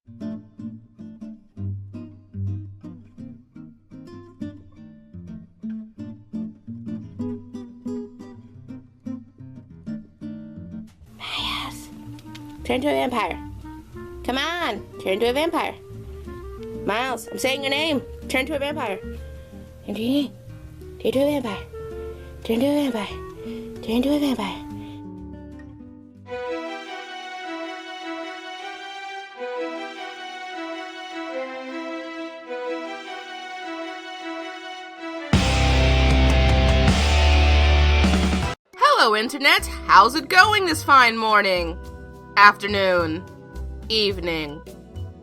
Yes. Turn into a vampire. Come on, turn into a vampire. Miles, I'm saying your name. Turn into a vampire. Turn into a vampire. Turn into a vampire. Turn into a vampire. Hello, Internet! How's it going this fine morning? Afternoon. Evening.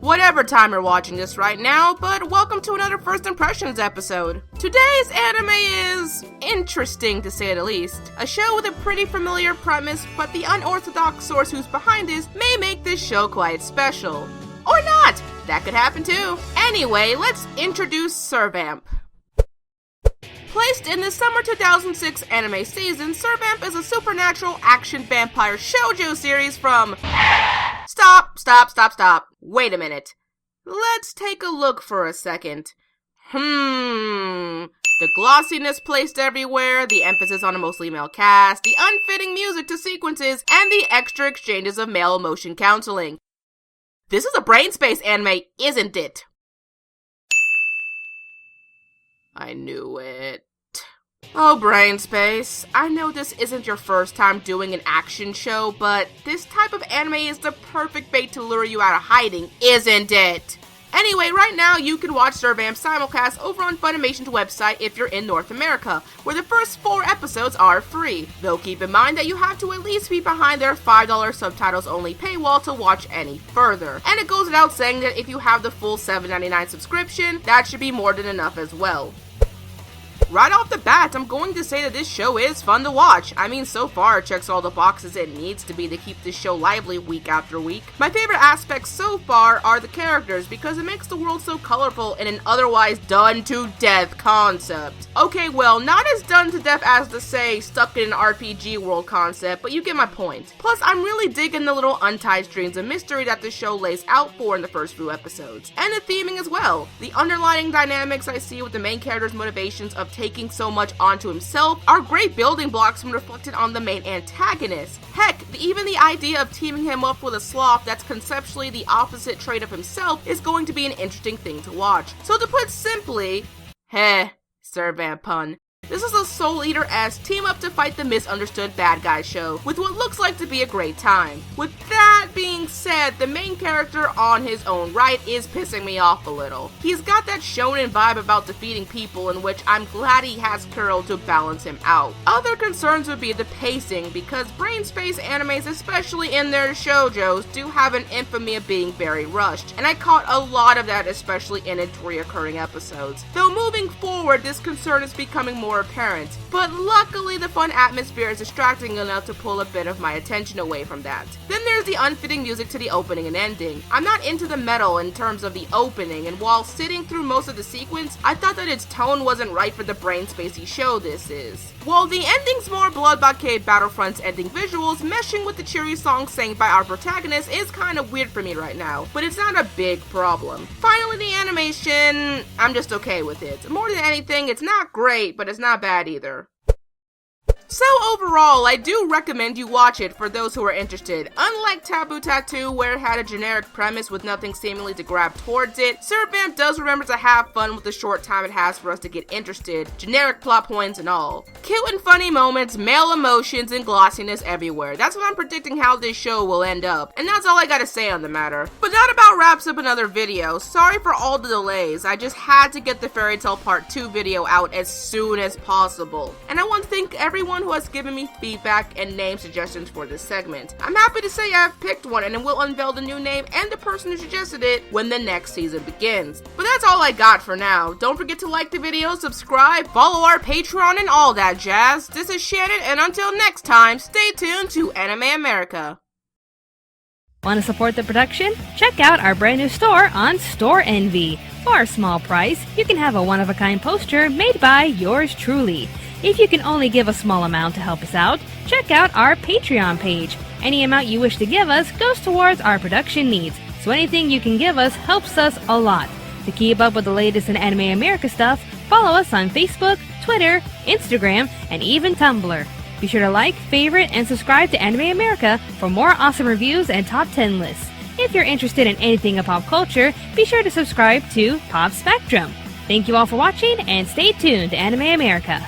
Whatever time you're watching this right now, but welcome to another First Impressions episode. Today's anime is interesting, to say the least. A show with a pretty familiar premise, but the unorthodox source who's behind this may make this show quite special. Or not! That could happen too. Anyway, let's introduce Servamp. Placed in the summer 2006 anime season, Servamp is a supernatural action vampire shoujo series from... Stop. Wait a minute. Let's take a look for a second. The glossiness placed everywhere, the emphasis on a mostly male cast, the unfitting music to sequences, and the extra exchanges of male emotion counseling. This is a brain space anime, isn't it? I knew it. Oh, brain space. I know this isn't your first time doing an action show, but this type of anime is the perfect bait to lure you out of hiding, isn't it? Anyway, right now you can watch Servamp's simulcast over on Funimation's website if you're in North America, where the first 4 episodes are free. Though keep in mind that you have to at least be behind their $5 subtitles only paywall to watch any further. And it goes without saying that if you have the full $7.99 subscription, that should be more than enough as well. Right off the bat, I'm going to say that this show is fun to watch. I mean, so far it checks all the boxes it needs to be to keep this show lively week after week. My favorite aspects so far are the characters, because it makes the world so colorful in an otherwise done-to-death concept. Okay, well, not as done to death as the, say, stuck in an RPG world concept, but you get my point. Plus, I'm really digging the little untied strings of mystery that the show lays out for in the first few episodes. And the theming as well. The underlying dynamics I see with the main character's motivations of taking so much onto himself are great building blocks when reflected on the main antagonist. Heck, even the idea of teaming him up with a sloth that's conceptually the opposite trait of himself is going to be an interesting thing to watch. So to put simply, Servamp pun. This is a Soul Eater-esque team-up to fight the misunderstood bad guy show, with what looks like to be a great time. With that being said, the main character on his own right is pissing me off a little. He's got that shonen vibe about defeating people, in which I'm glad he has Kuro to balance him out. Other concerns would be the pacing, because brain space animes, especially in their shoujos, do have an infamy of being very rushed, and I caught a lot of that, especially in its reoccurring episodes. Though moving forward, this concern is becoming more apparent, but luckily the fun atmosphere is distracting enough to pull a bit of my attention away from that. Then there's the unfitting music to the opening and ending. I'm not into the metal in terms of the opening, and while sitting through most of the sequence, I thought that its tone wasn't right for the brain spacey show this is. While the ending's more Blood Blockade Battlefront's ending visuals, meshing with the cheery song sang by our protagonist is kind of weird for me right now, but it's not a big problem. Finally, the animation, I'm just okay with it. More than anything, it's not great, but it's not bad either. So overall, I do recommend you watch it for those who are interested. Unlike Taboo Tattoo, where it had a generic premise with nothing seemingly to grab towards it, Servamp does remember to have fun with the short time it has for us to get interested, generic plot points and all. Cute and funny moments, male emotions, and glossiness everywhere. That's what I'm predicting how this show will end up, and that's all I gotta say on the matter. But that about wraps up another video. Sorry for all the delays, I just had to get the Fairy Tail Part 2 video out as soon as possible. And I want to thank everyone who has given me feedback and name suggestions for this segment. I'm happy to say I've picked one and will unveil the new name and the person who suggested it when the next season begins. But that's all I got for now. Don't forget to like the video, subscribe, follow our Patreon, and all that jazz. This is Shannon, and until next time, stay tuned to Anime America. Want to support the production? Check out our brand new store on Store Envy. For a small price, you can have a one-of-a-kind poster made by yours truly. If you can only give a small amount to help us out, check out our Patreon page. Any amount you wish to give us goes towards our production needs. so anything you can give us helps us a lot. To keep up with the latest in Anime America stuff, follow us on Facebook, Twitter, Instagram, and even Tumblr. Be sure to like, favorite, and subscribe to Anime America for more awesome reviews and top 10 lists. If you're interested in anything of pop culture, be sure to subscribe to Pop Spectrum. Thank you all for watching, and stay tuned to Anime America.